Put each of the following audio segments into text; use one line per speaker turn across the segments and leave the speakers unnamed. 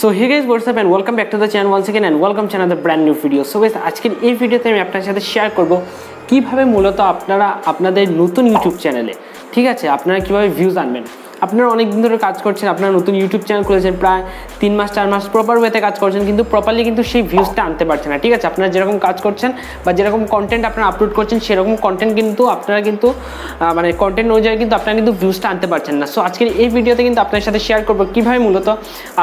So hey guys what's up and welcome back to the channel once again and welcome to another brand new video. So guys আজকের এই ভিডিওতে আমি আপনাদের সাথে share করব কিভাবে মূলত আপনারা আপনাদের নতুন ইউটিউব চ্যানেলে, ঠিক আছে, আপনারা কিভাবে ভিউজ আনবেন। আপনারা অনেক দিন ধরে কাজ করছেন, আপনারা নতুন ইউটিউব চ্যানেল খুলেছেন, প্রায় 3 মাস 4 মাস প্রপার ওয়েতে কাজ করছেন, কিন্তু প্রপারলি কিন্তু সেই ভিউজটা আনতে পারছেন না, ঠিক আছে। আপনারা যেরকম কাজ করছেন বা যেরকম কন্টেন্ট আপনারা আপলোড করছেন সেরকম কন্টেন্ট কিন্তু আপনারা কিন্তু মানে কন্টেন্ট অনুযায়ী কিন্তু আপনারা কিন্তু ভিউজটা আনতে পারছেন না। সো আজকের এই ভিডিওতে কিন্তু আপনাদের সাথে শেয়ার করবো কীভাবে মূলত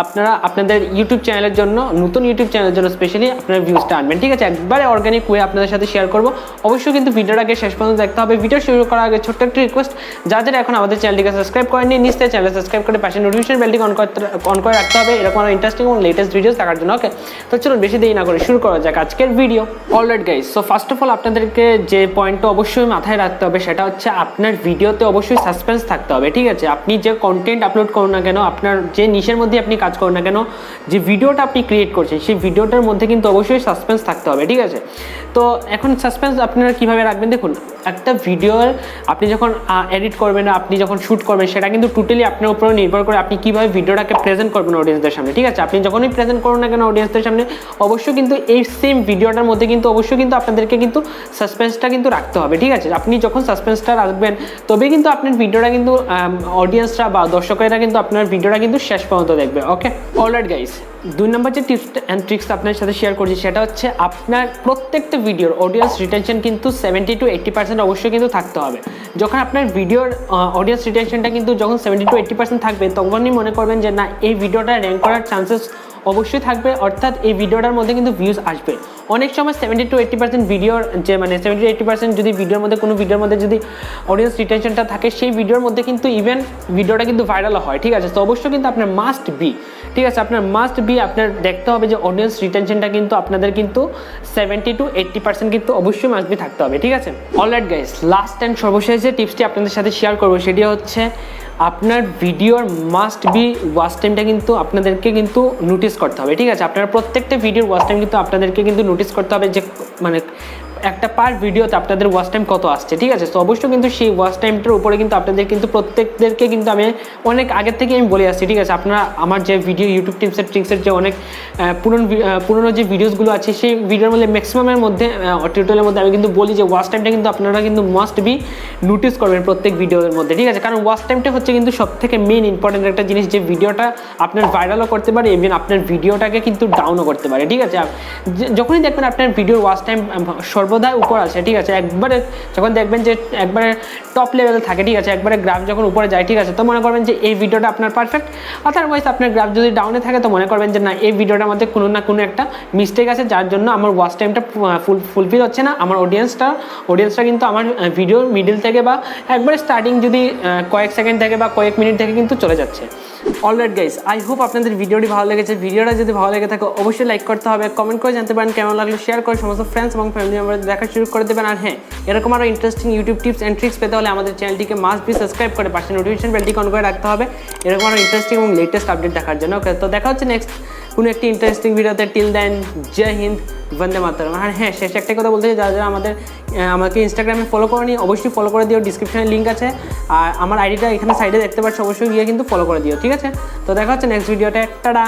আপনারা আপনাদের ইউটিউব চ্যানেলের জন্য, নতুন ইউটিউব চ্যানেলের জন্য স্পেশালি আপনারা ভিউজটা আনবেন, ঠিক আছে। একবারে অর্গানিক ওয়ে আপনাদের সাথে শেয়ার করবো। অবশ্যই কিন্তু ভিডিওটাকে শেষ পর্যন্ত দেখতে হবে। ভিডিও শুরু করার আগে ছোট্ট একটি রিকোয়েস্ট, যারা এখন আমাদের চ্যানেলটিকে সাবস্ক্রাইব করেননি নিশ্চয়ই চ্যানেল সাবস্ক্রাইব করে পাশে নোটিফিকেশন বেলটি অন করে রাখতে হবে এরকম আরো ইন্টারেস্টিং এবং লেটেস্ট ভিডিওস দেখার জন্য। ওকে, তো চলুন বেশি দেরি না করে শুরু করা যাক আজকের video. Alright guys, so first of all আপনাদেরকে যে পয়েন্টটা অবশ্যই মাথায় রাখতে হবে সেটা হচ্ছে আপনার ভিডিওতে অবশ্যই সাসপেন্স থাকতে হবে, ঠিক আছে। আপনি যে কন্টেন্ট আপলোড করুন না কেন, আপনার যে নিশের মধ্যে আপনি কাজ করুন না কেন, যে ভিডিওটা আপনি ক্রিয়েট করছেন সেই ভিডিওটার মধ্যে কিন্তু অবশ্যই সাসপেন্স থাকতে হবে, ঠিক আছে। তো এখন সাসপেন্স আপনারা কীভাবে রাখবেন, দেখুন একটা ভিডিওর আপনি যখন এডিট করবেন, আপনি যখন শ্যুট করবেন, সেটা কিন্তু টোটালি আপনার উপর নির্ভর করে আপনি কীভাবে ভিডিওটাকে প্রেজেন্ট করবেন অডিয়েন্সদের সামনে, ঠিক আছে। আপনি যখনই প্রেজেন্ট করুন না কেন অডিয়েন্সদের সামনে, অবশ্যই কিন্তু এই সেম ভিডিওটার মধ্যে কিন্তু অবশ্যই কিন্তু আপনাদেরকে কিন্তু সাসপেন্সটা কিন্তু রাখতে হবে, ঠিক আছে। আপনি যখন সাসপেন্সটা রাখবেন তবেই কিন্তু আপনার ভিডিওটা কিন্তু অডিয়েন্সরা বা দর্শকেরা কিন্তু আপনার ভিডিওটা কিন্তু শেষ পর্যন্ত দেখবে। ওকে, অলরাইট গাইস, 2 নম্বর যে টিপস অ্যান্ড ট্রিক্স আপনার সাথে শেয়ার করছি সেটা হচ্ছে আপনার প্রত্যেকটা ভিডিওর অডিয়েন্স রিটেনশন কিন্তু 70 to 80% অবশ্যই কিন্তু থাকতে হবে। যখন আপনার ভিডিওর অডিয়েন্স রিটেনশনটা কিন্তু যখন 70 to 80% থাকবে, তখনই মনে করবেন যে না, এই ভিডিওটা র্যাঙ্ক করার চান্সেস অবশ্যই থাকবে, অর্থাৎ এই ভিডিওটার মধ্যে কিন্তু ভিউজ আসবে। অনেক সময় 70 to 80% ভিডিওর যে মানে 70 to 80% যদি ভিডিওর মধ্যে কোনো ভিডিওর মধ্যে যদি অডিয়েন্স রিটেনশনটা থাকে, সেই ভিডিওর মধ্যে কিন্তু ইভেন ভিডিওটা কিন্তু ভাইরাল হয়, ঠিক আছে। তো অবশ্যই কিন্তু আপনার মাস্ট বি, ঠিক আছে, আপনার মাস্ট বি আপনার দেখতে হবে যে অডিয়েন্স রিটেনশনটা কিন্তু আপনাদের কিন্তু 70 to 80% কিন্তু অবশ্যই মাস্ট বি থাকতে হবে, ঠিক আছে। অলরাইট গাইস, লাস্ট অ্যান্ড সর্বশেষ যে টিপসটি আপনাদের সাথে শেয়ার করবো সেটি হচ্ছে আপনার ভিডিওর মাস্ট বি ওয়াচ টাইমটা কিন্তু আপনাদেরকে কিন্তু নোটিস করতে হবে, ঠিক আছে। আপনার প্রত্যেকটা ভিডিওর ওয়াচ টাইম কিন্তু আপনাদেরকে কিন্তু নোটিস করতে হবে যে মানে একটা পার ভিডিওতে আপনাদের ওয়াচ টাইম কত আসছে, ঠিক আছে। তো অবশ্যই কিন্তু সেই ওয়াচ টাইমটার উপরে কিন্তু আপনাদের কিন্তু প্রত্যেকদেরকে কিন্তু আমি অনেক আগের থেকে আমি বলে আসছি, ঠিক আছে। আপনারা আমার যে ভিডিও ইউটিউব টিপসের ট্রিক্সের যে অনেক পুরনো যে ভিডিওসগুলো আছে সেই ভিডিওর মধ্যে ম্যাক্সিমামের মধ্যে টিউটোরিয়ালের মধ্যে আমি কিন্তু বলি যে ওয়াচ টাইমটা কিন্তু আপনারা কিন্তু মাস্ট বি নোটিস করবেন প্রত্যেক ভিডিওর মধ্যে, ঠিক আছে। কারণ ওয়াচ টাইমটা হচ্ছে কিন্তু সবথেকে মেন ইম্পর্টেন্ট একটা জিনিস, যে ভিডিওটা আপনার ভাইরালও করতে পারে, ইভেন আপনার ভিডিওটাকে কিন্তু ডাউনও করতে পারে, ঠিক আছে। যখনই দেখবেন আপনার ভিডিওর ওয়াচ টাইম সর্বদাই উপর আছে, ঠিক আছে, একবারে যখন দেখবেন যে একবারে টপ লেভেলে থাকে, ঠিক আছে, একবারে গ্রাফ যখন উপরে যায়, ঠিক আছে, তো মনে করবেন যে এই ভিডিওটা আপনার পারফেক্ট। আদারওয়াইজ আপনার গ্রাফ যদি ডাউনে থাকে তো মনে করবেন যে না, এই ভিডিওটার মধ্যে কোনো না কোনো একটা মিস্টেক আছে, যার জন্য আমার ওয়াচ টাইমটা ফুলফিল হচ্ছে না। আমার অডিয়েন্সটা কিন্তু আমার ভিডিওর মিডল থেকে বা একবারে স্টার্টিং যদি কয়েক সেকেন্ড থেকে বা কয়েক মিনিট থেকে কিন্তু চলে যাচ্ছে। অলরাইট গাইস, আই হোপ আপনাদের ভিডিওটি ভালো লেগেছে। ভিডিওটা যদি ভালো লেগে থাকে অবশ্যই লাইক করতে হবে, কমেন্ট করে জানতে পারেন কেমন লাগলো, শেয়ার করে সমস্ত ফ্রেন্ডস এবং ফ্যামিলি মেম্বারদের দেখা শুরু করে দেবেন। আর হ্যাঁ, এরকম আরও interesting YouTube tips and tricks পেতে হলে আমাদের চ্যানেলটিকে মাস্ট বি সাবস্ক্রাইব করে পাশে নোটিফিকেশন বেলটি অন করে রাখতে হবে এরকম আরও ইন্টারেস্টিং এবং লেটেস্ট আপডেট দেখার জন্য। ওকে, তো দেখা হচ্ছে নেক্সট কোনো একটি ইন্টারেস্টিং ভিডিওতে। টিল দেন, জয় হিন্দ, বন্দে মাতরম। আর হ্যাঁ, শেষে একটাই কথা বলতে চাই, যারা যারা আমাকে ইনস্টাগ্রামে ফলো করেনি অবশ্যই ফলো করে দিও, ডিসক্রিপশনে লিঙ্ক আছে, আর আমার আইডিটা এখানে সাইডে দেখতে পাচ্ছ, অবশ্যই গিয়ে কিন্তু ফলো করে দিও, ঠিক আছে। তো দেখা হচ্ছে নেক্সট ভিডিওতে। টাটা।